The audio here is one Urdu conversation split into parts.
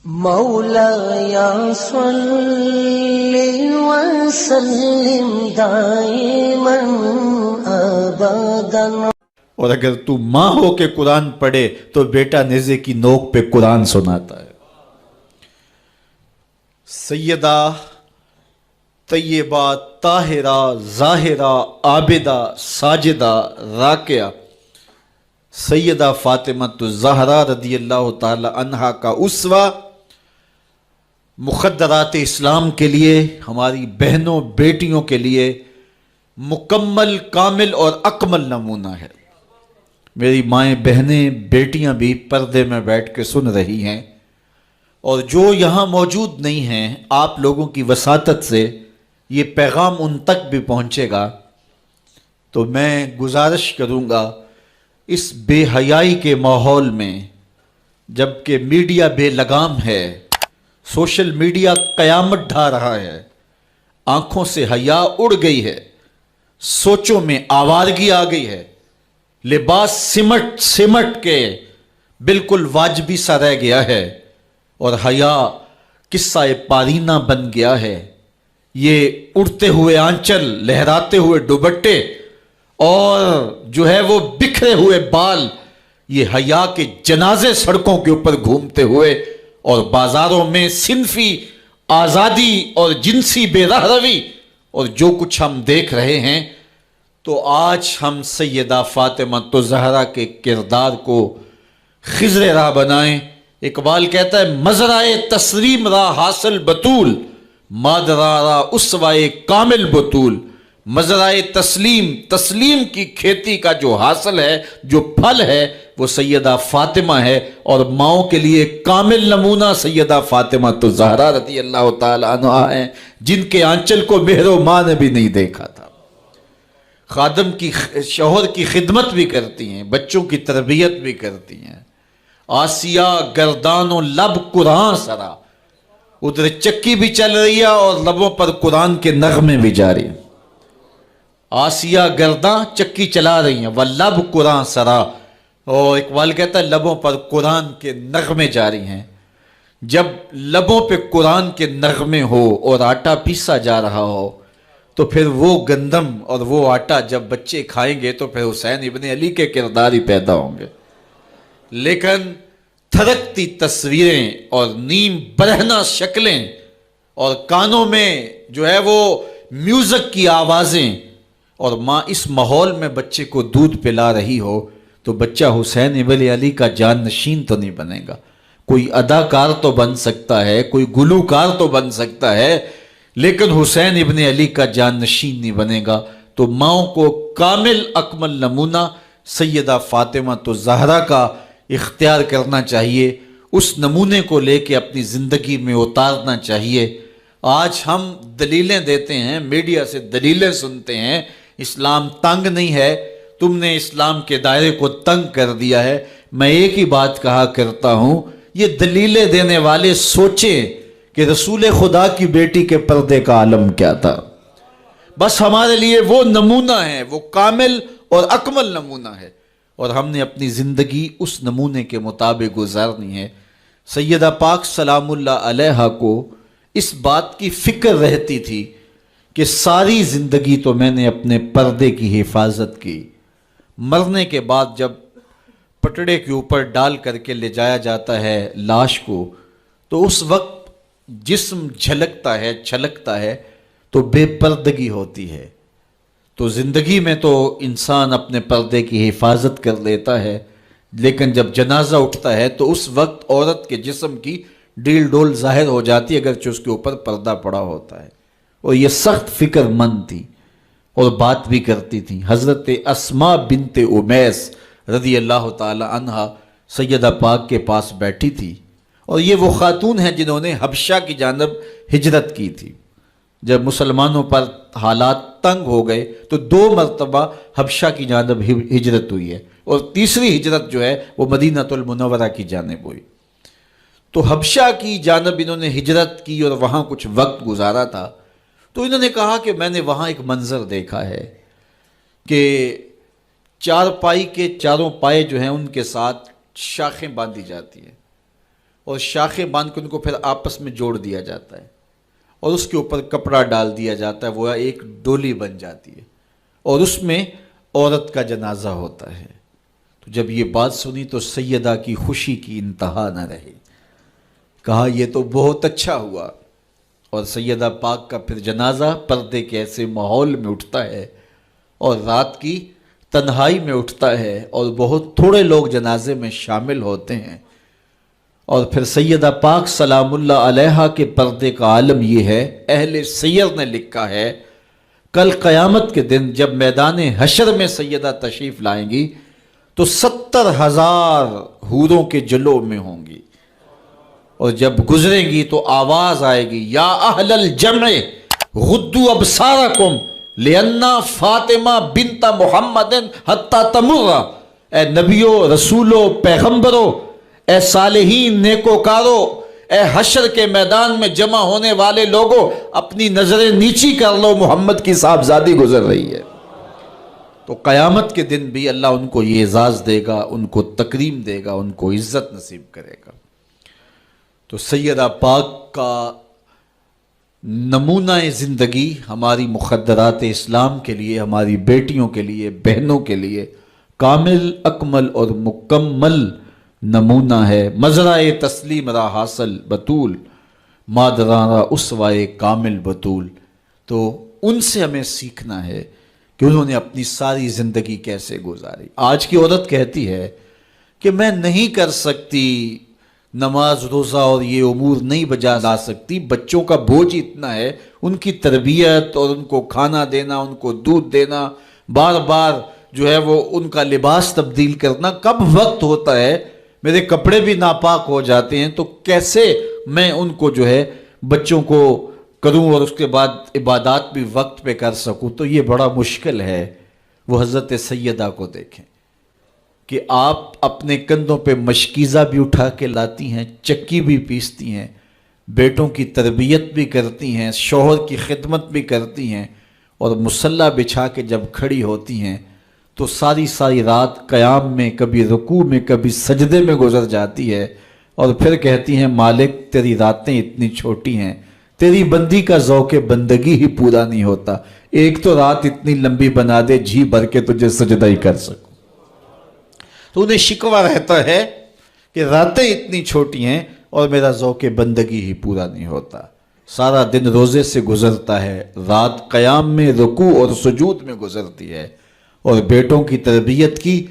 مولایا صلی وسلم دائما ابدا۔ اور اگر تو ماں ہو کے قرآن پڑھے تو بیٹا نیزے کی نوک پہ قرآن سناتا ہے۔ سیدہ طیبہ طاہرہ ظاہرہ عابدہ ساجدہ راکعہ سیدہ فاطمہ الزہرا رضی اللہ تعالی عنہا کا اسوہ مخدرات اسلام کے لیے، ہماری بہنوں بیٹیوں کے لیے مکمل کامل اور اکمل نمونہ ہے۔ میری مائیں بہنیں بیٹیاں بھی پردے میں بیٹھ کے سن رہی ہیں، اور جو یہاں موجود نہیں ہیں، آپ لوگوں کی وساطت سے یہ پیغام ان تک بھی پہنچے گا۔ تو میں گزارش کروں گا، اس بے حیائی کے ماحول میں جبکہ میڈیا بے لگام ہے، سوشل میڈیا قیامت ڈھا رہا ہے، آنکھوں سے حیا اڑ گئی ہے، سوچوں میں آوارگی آ گئی ہے، لباس سمٹ کے بالکل واجبی سا رہ گیا ہے، اور حیا قصہ پارینہ بن گیا ہے۔ یہ اڑتے ہوئے آنچل، لہراتے ہوئے دوپٹے اور جو ہے وہ بکھرے ہوئے بال، یہ حیا کے جنازے سڑکوں کے اوپر گھومتے ہوئے، اور بازاروں میں صنفی آزادی اور جنسی بے رہروی اور جو کچھ ہم دیکھ رہے ہیں۔ تو آج ہم سیدہ فاطمہ الزہرا کے کردار کو خضر راہ بنائیں۔ اقبال کہتا ہے، مزرعہ تسلیم را حاصل بطول، مادرا را اسوائے کامل بطول۔ مزرعہ تسلیم کی کھیتی کا جو حاصل ہے، جو پھل ہے، وہ سیدہ فاطمہ ہے، اور ماؤں کے لیے کامل نمونہ سیدہ فاطمہ الزہرا رضی اللہ تعالی عنہا ہیں، جن کے آنچل کو مہر و ماں نے بھی نہیں دیکھا تھا۔ خادم کی شوہر کی خدمت بھی کرتی ہیں، بچوں کی تربیت بھی کرتی ہیں۔ آسیہ گردان و لب قرآن سرا، ادھر چکی بھی چل رہی ہے اور لبوں پر قرآن کے نغمے بھی جاری ہیں۔ آسیہ گرداں چکی چلا رہی ہیں، واللب قرآن سرا، اور اقبال کہتا ہے لبوں پر قرآن کے نغمے جاری ہیں۔ جب لبوں پہ قرآن کے نغمے ہو اور آٹا پیسا جا رہا ہو، تو پھر وہ گندم اور وہ آٹا جب بچے کھائیں گے تو پھر حسین ابن علی کے کردار ہی پیدا ہوں گے۔ لیکن تھرکتی تصویریں اور نیم برہنہ شکلیں اور کانوں میں جو ہے وہ میوزک کی آوازیں، اور ماں اس ماحول میں بچے کو دودھ پلا رہی ہو، تو بچہ حسین ابن علی کا جان نشین تو نہیں بنے گا۔ کوئی اداکار تو بن سکتا ہے، کوئی گلوکار تو بن سکتا ہے، لیکن حسین ابن علی کا جان نشین نہیں بنے گا۔ تو ماؤں کو کامل اکمل نمونہ سیدہ فاطمہ الزہرا کا اختیار کرنا چاہیے، اس نمونے کو لے کے اپنی زندگی میں اتارنا چاہیے۔ آج ہم دلیلیں دیتے ہیں، میڈیا سے دلیلیں سنتے ہیں، اسلام تنگ نہیں ہے، تم نے اسلام کے دائرے کو تنگ کر دیا ہے۔ میں ایک ہی بات کہا کرتا ہوں، یہ دلیلیں دینے والے سوچیں کہ رسول خدا کی بیٹی کے پردے کا عالم کیا تھا۔ بس ہمارے لیے وہ نمونہ ہے، وہ کامل اور اکمل نمونہ ہے، اور ہم نے اپنی زندگی اس نمونے کے مطابق گزارنی ہے۔ سیدہ پاک سلام اللہ علیہا کو اس بات کی فکر رہتی تھی کہ ساری زندگی تو میں نے اپنے پردے کی حفاظت کی، مرنے کے بعد جب پٹڑے کے اوپر ڈال کر کے لے جایا جاتا ہے لاش کو، تو اس وقت جسم جھلکتا ہے چھلکتا ہے تو بے پردگی ہوتی ہے۔ تو زندگی میں تو انسان اپنے پردے کی حفاظت کر لیتا ہے، لیکن جب جنازہ اٹھتا ہے تو اس وقت عورت کے جسم کی ڈیل ڈول ظاہر ہو جاتی ہے، اگرچہ اس کے اوپر پردہ پڑا ہوتا ہے۔ اور یہ سخت فکر مند تھی اور بات بھی کرتی تھی۔ حضرت اسماء بنت امیس رضی اللہ تعالی عنہا سیدہ پاک کے پاس بیٹھی تھی، اور یہ وہ خاتون ہیں جنہوں نے حبشہ کی جانب ہجرت کی تھی۔ جب مسلمانوں پر حالات تنگ ہو گئے تو 2 مرتبہ حبشہ کی جانب ہجرت ہوئی ہے، اور تیسری ہجرت جو ہے وہ مدینہ المنورہ کی جانب ہوئی۔ تو حبشہ کی جانب انہوں نے ہجرت کی اور وہاں کچھ وقت گزارا تھا، تو انہوں نے کہا کہ میں نے وہاں ایک منظر دیکھا ہے کہ چارپائی کے چاروں پائے جو ہیں ان کے ساتھ شاخیں باندھی جاتی ہیں، اور شاخیں باندھ کے ان کو پھر آپس میں جوڑ دیا جاتا ہے اور اس کے اوپر کپڑا ڈال دیا جاتا ہے، وہ ایک ڈولی بن جاتی ہے اور اس میں عورت کا جنازہ ہوتا ہے۔ تو جب یہ بات سنی تو سیدہ کی خوشی کی انتہا نہ رہی، کہا یہ تو بہت اچھا ہوا۔ اور سیدہ پاک کا پھر جنازہ پردے کے ایسے ماحول میں اٹھتا ہے اور رات کی تنہائی میں اٹھتا ہے اور بہت تھوڑے لوگ جنازے میں شامل ہوتے ہیں۔ اور پھر سیدہ پاک سلام اللہ علیہا کے پردے کا عالم یہ ہے، اہل سیر نے لکھا ہے کل قیامت کے دن جب میدان حشر میں سیدہ تشریف لائیں گی تو 70,000 حوروں کے جلو میں ہوں گی، اور جب گزریں گی تو آواز آئے گی یا اہل الجمع غدوا ابصارکم لأن فاطمہ بنت محمد حتی تمر، اے نبیوں، رسولوں، پیغمبروں، اے صالحین، نیکوکاروں، اے حشر کے میدان میں جمع ہونے والے لوگوں، اپنی نظریں نیچی کر لو، محمد کی صاحبزادی گزر رہی ہے۔ تو قیامت کے دن بھی اللہ ان کو یہ اعزاز دے گا، ان کو تکریم دے گا، ان کو عزت نصیب کرے گا۔ تو سیدہ پاک کا نمونہ زندگی ہماری مخدرات اسلام کے لیے، ہماری بیٹیوں کے لیے، بہنوں کے لیے کامل، اکمل اور مکمل نمونہ ہے۔ مزرعہ تسلیم را حاصل بطول، مادران را اسوائے کامل بطول۔ تو ان سے ہمیں سیکھنا ہے کہ انہوں نے اپنی ساری زندگی کیسے گزاری۔ آج کی عورت کہتی ہے کہ میں نہیں کر سکتی نماز، روزہ اور یہ امور نہیں بجا لا سکتی، بچوں کا بوجھ اتنا ہے، ان کی تربیت اور ان کو کھانا دینا، ان کو دودھ دینا، بار بار جو ہے وہ ان کا لباس تبدیل کرنا، کب وقت ہوتا ہے، میرے کپڑے بھی ناپاک ہو جاتے ہیں، تو کیسے میں ان کو جو ہے بچوں کو کروں اور اس کے بعد عبادات بھی وقت پہ کر سکوں، تو یہ بڑا مشکل ہے۔ وہ حضرت سیدہ کو دیکھیں کہ آپ اپنے کندھوں پہ مشکیزہ بھی اٹھا کے لاتی ہیں، چکی بھی پیستی ہیں، بیٹوں کی تربیت بھی کرتی ہیں، شوہر کی خدمت بھی کرتی ہیں، اور مصلی بچھا کے جب کھڑی ہوتی ہیں تو ساری رات قیام میں، کبھی رکوع میں، کبھی سجدے میں گزر جاتی ہے، اور پھر کہتی ہیں مالک تیری راتیں اتنی چھوٹی ہیں، تیری بندی کا ذوق بندگی ہی پورا نہیں ہوتا، ایک تو رات اتنی لمبی بنا دے جی بھر کے تجھے سجدہ ہی کر سکوں۔ تو انہیں شکوہ رہتا ہے کہ راتیں اتنی چھوٹی ہیں اور میرا ذوق بندگی ہی پورا نہیں ہوتا۔ سارا دن روزے سے گزرتا ہے، رات قیام میں، رکوع اور سجود میں گزرتی ہے، اور بیٹوں کی تربیت کی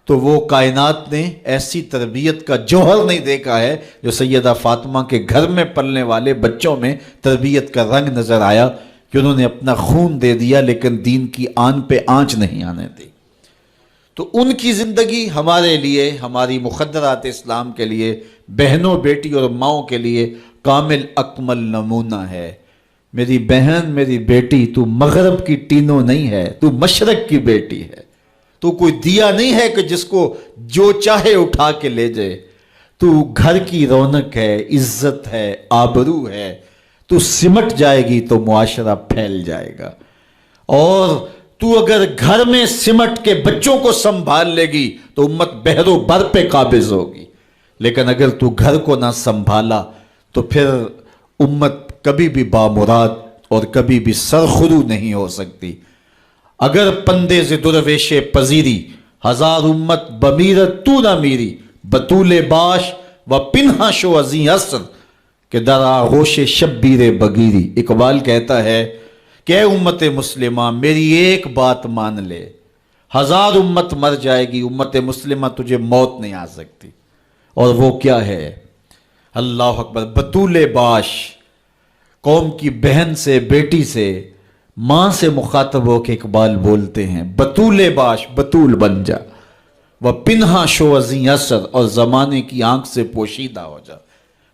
تو وہ کائنات نے ایسی تربیت کا جوہر نہیں دیکھا ہے جو سیدہ فاطمہ کے گھر میں پلنے والے بچوں میں تربیت کا رنگ نظر آیا، کہ انہوں نے اپنا خون دے دیا لیکن دین کی آن پہ آنچ نہیں آنے دی۔ تو ان کی زندگی ہمارے لیے، ہماری مخدرات اسلام کے لیے، بہنوں، بیٹی اور ماؤں کے لیے کامل اکمل نمونہ ہے۔ میری بہن، میری بیٹی، تو مغرب کی ٹینو نہیں ہے، تو مشرق کی بیٹی ہے، تو کوئی دیا نہیں ہے کہ جس کو جو چاہے اٹھا کے لے جائے، تو گھر کی رونق ہے، عزت ہے، آبرو ہے، تو سمٹ جائے گی تو معاشرہ پھیل جائے گا، اور تو اگر گھر میں سمٹ کے بچوں کو سنبھال لے گی تو امت بحر و بر پہ قابض ہوگی، لیکن اگر تو گھر کو نہ سنبھالا تو پھر امت کبھی بھی بامراد اور کبھی بھی سرخرو نہیں ہو سکتی۔ اگر پندے ز درویش پذیری، ہزار امت بمیرت تو نہ میری، بطول باش و پنہا شو ازیں عصر کہ در آغوش شبیر بگیری۔ اقبال کہتا ہے کہ اے امت مسلمہ میری ایک بات مان لے، ہزار امت مر جائے گی، امت مسلمہ تجھے موت نہیں آ سکتی، اور وہ کیا ہے؟ اللہ اکبر، بطول باش، قوم کی بہن سے، بیٹی سے، ماں سے مخاطب ہو کے اقبال بولتے ہیں بطول باش، بطول بن جا، وہ پنہا شو ازیں اثر، اور زمانے کی آنکھ سے پوشیدہ ہو جا،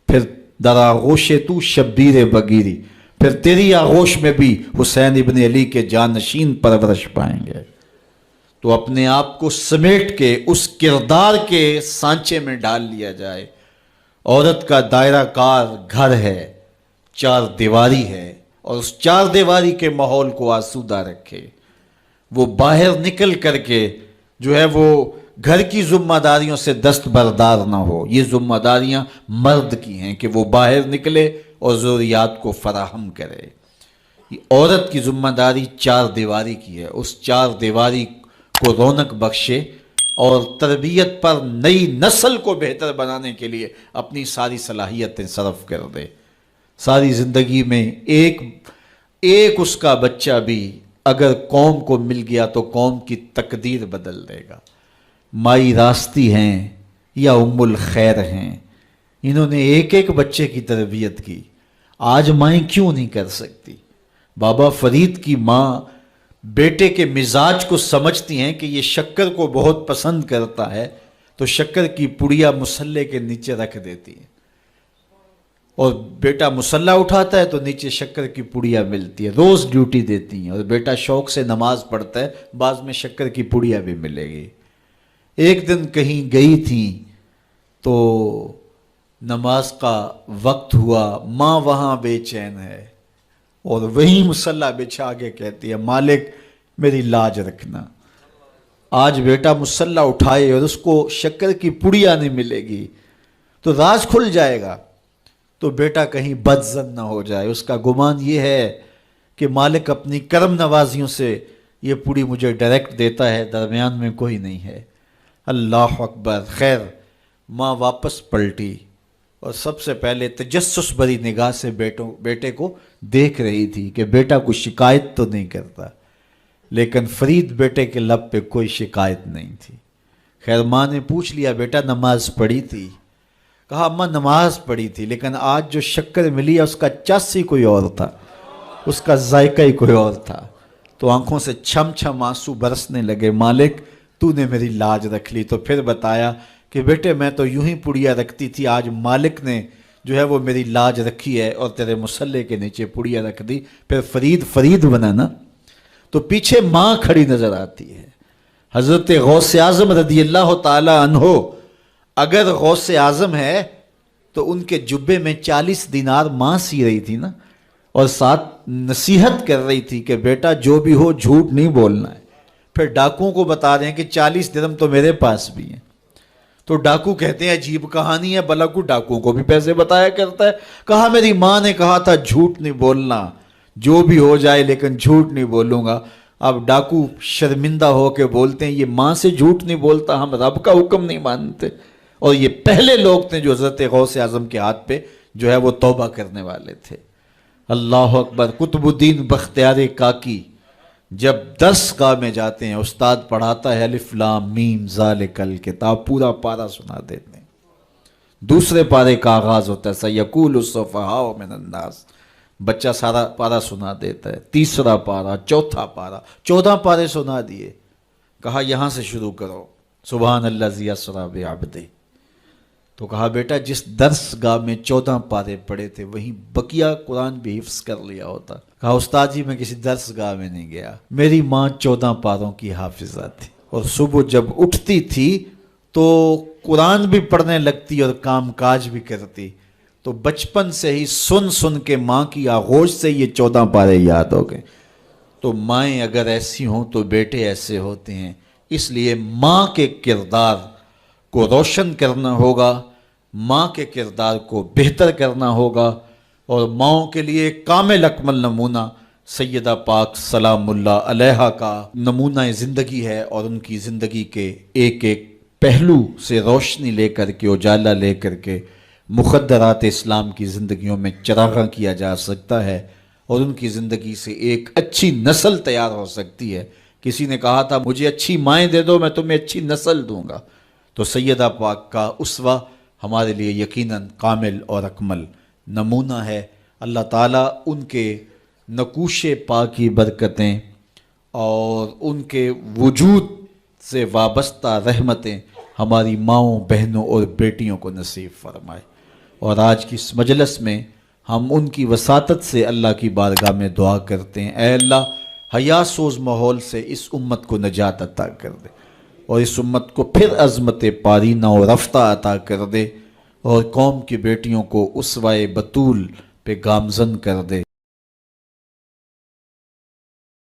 پھر در آغوش تو شبیر بگیری، پھر تیری آغوش میں بھی حسین ابن علی کے جانشین پرورش پائیں گے۔ تو اپنے آپ کو سمیٹ کے اس کردار کے سانچے میں ڈال لیا جائے۔ عورت کا دائرہ کار گھر ہے، چار دیواری ہے، اور اس چار دیواری کے ماحول کو آسودہ رکھے۔ وہ باہر نکل کر کے جو ہے وہ گھر کی ذمہ داریوں سے دستبردار نہ ہو. یہ ذمہ داریاں مرد کی ہیں کہ وہ باہر نکلے اور ضروریات کو فراہم کرے. عورت کی ذمہ داری چار دیواری کی ہے. اس چار دیواری کو رونق بخشے اور تربیت پر نئی نسل کو بہتر بنانے کے لیے اپنی ساری صلاحیتیں صرف کر دے. ساری زندگی میں ایک اس کا بچہ بھی اگر قوم کو مل گیا تو قوم کی تقدیر بدل دے گا. مائی راستی ہیں یا ام الخیر ہیں، انہوں نے ایک بچے کی تربیت کی. آج مائیں کیوں نہیں کر سکتی؟ بابا فرید کی ماں بیٹے کے مزاج کو سمجھتی ہیں کہ یہ شکر کو بہت پسند کرتا ہے تو شکر کی پڑیا مصلے کے نیچے رکھ دیتی ہیں، اور بیٹا مصلہ اٹھاتا ہے تو نیچے شکر کی پڑیا ملتی ہے. روز ڈیوٹی دیتی ہیں، اور بیٹا شوق سے نماز پڑھتا ہے، بعض میں شکر کی پڑیا بھی ملے گی. ایک دن کہیں گئی تھی تو نماز کا وقت ہوا، ماں وہاں بے چین ہے اور وہیں مصلہ بچھا کے کہتی ہے مالک میری لاج رکھنا. آج بیٹا مصلہ اٹھائے اور اس کو شکر کی پڑیا نہیں ملے گی تو راز کھل جائے گا، تو بیٹا کہیں بدظن نہ ہو جائے. اس کا گمان یہ ہے کہ مالک اپنی کرم نوازیوں سے یہ پوری مجھے ڈائریکٹ دیتا ہے، درمیان میں کوئی نہیں ہے. اللہ اکبر. خیر ماں واپس پلٹی اور سب سے پہلے تجسس بھری نگاہ سے بیٹے کو دیکھ رہی تھی کہ بیٹا کوئی شکایت تو نہیں کرتا، لیکن فرید بیٹے کے لب پہ کوئی شکایت نہیں تھی. خیر ماں نے پوچھ لیا بیٹا نماز پڑھی تھی؟ کہا اماں نماز پڑھی تھی، لیکن آج جو شکر ملی ہے اس کا چس ہی کوئی اور تھا، اس کا ذائقہ ہی کوئی اور تھا. تو آنکھوں سے چھم چھم آنسو برسنے لگے. مالک تو نے میری لاج رکھ لی. تو پھر بتایا کہ بیٹے میں تو یوں ہی پڑیا رکھتی تھی، آج مالک نے جو ہے وہ میری لاج رکھی ہے اور تیرے مصلے کے نیچے پڑیا رکھ دی. پھر فرید بنا نا. تو پیچھے ماں کھڑی نظر آتی ہے، حضرت غوث اعظم رضی اللہ تعالی عنہ. اگر غوث اعظم ہے تو ان کے جبے میں 40 دینار ماں سی رہی تھی نا، اور ساتھ نصیحت کر رہی تھی کہ بیٹا جو بھی ہو جھوٹ نہیں بولنا ہے. پھر ڈاکوؤں کو بتا رہے ہیں کہ 40 درہم تو میرے پاس بھی ہیں. تو ڈاکو کہتے ہیں عجیب کہانی ہے، بلاکو ڈاکوؤں کو بھی پیسے بتایا کرتا ہے. کہا میری ماں نے کہا تھا جھوٹ نہیں بولنا، جو بھی ہو جائے لیکن جھوٹ نہیں بولوں گا. اب ڈاکو شرمندہ ہو کے بولتے ہیں یہ ماں سے جھوٹ نہیں بولتا، ہم رب کا حکم نہیں مانتے. اور یہ پہلے لوگ تھے جو حضرت غوث اعظم کے ہاتھ پہ جو ہے وہ توبہ کرنے والے تھے. اللہ اکبر. قطب الدین بختیار کاکی جب درس گاہ میں جاتے ہیں، استاد پڑھاتا ہے الف لام میم ذالک الکتاب، پورا پارہ سنا دیتے ہیں. دوسرے پارے کا آغاز ہوتا ہے سیقول السفہاء من الناس، بچہ سارا پارہ سنا دیتا ہے. تیسرا پارہ، چوتھا پارہ، 14 پارے سنا دیے. کہا یہاں سے شروع کرو، سبحان الذی اسری بعبدہ. تو کہا بیٹا جس درس گاہ میں 14 پارے پڑے تھے وہیں بقیہ قرآن بھی حفظ کر لیا ہوتا. کہا استاد جی میں کسی درس گاہ میں نہیں گیا، میری ماں 14 پاروں کی حافظہ تھی، اور صبح جب اٹھتی تھی تو قرآن بھی پڑھنے لگتی اور کام کاج بھی کرتی. تو بچپن سے ہی سن کے ماں کی آغوش سے یہ 14 پارے یاد ہو گئے. تو مائیں اگر ایسی ہوں تو بیٹے ایسے ہوتے ہیں. اس لیے ماں کے کردار کو روشن کرنا ہوگا، ماں کے کردار کو بہتر کرنا ہوگا، اور ماؤں کے لیے کامل اکمل نمونہ سیدہ پاک سلام اللہ علیہا کا نمونہ زندگی ہے. اور ان کی زندگی کے ایک پہلو سے روشنی لے کر کے، اجالا لے کر کے مخدرات اسلام کی زندگیوں میں چراغاں کیا جا سکتا ہے، اور ان کی زندگی سے ایک اچھی نسل تیار ہو سکتی ہے. کسی نے کہا تھا مجھے اچھی مائیں دے دو میں تمہیں اچھی نسل دوں گا. تو سیدہ پاک کا اسوہ ہمارے لیے یقیناً کامل اور اکمل نمونہ ہے. اللہ تعالیٰ ان کے نقوش پاک کی برکتیں اور ان کے وجود سے وابستہ رحمتیں ہماری ماؤں، بہنوں اور بیٹیوں کو نصیب فرمائے. اور آج کی اس مجلس میں ہم ان کی وساطت سے اللہ کی بارگاہ میں دعا کرتے ہیں، اے اللہ حیا سوز ماحول سے اس امت کو نجات عطا کر دے، اور اس امت کو پھر عظمت پارینہ و رفتہ عطا کر دے، اور قوم کی بیٹیوں کو اسوہ بطول پہ گامزن کر دے.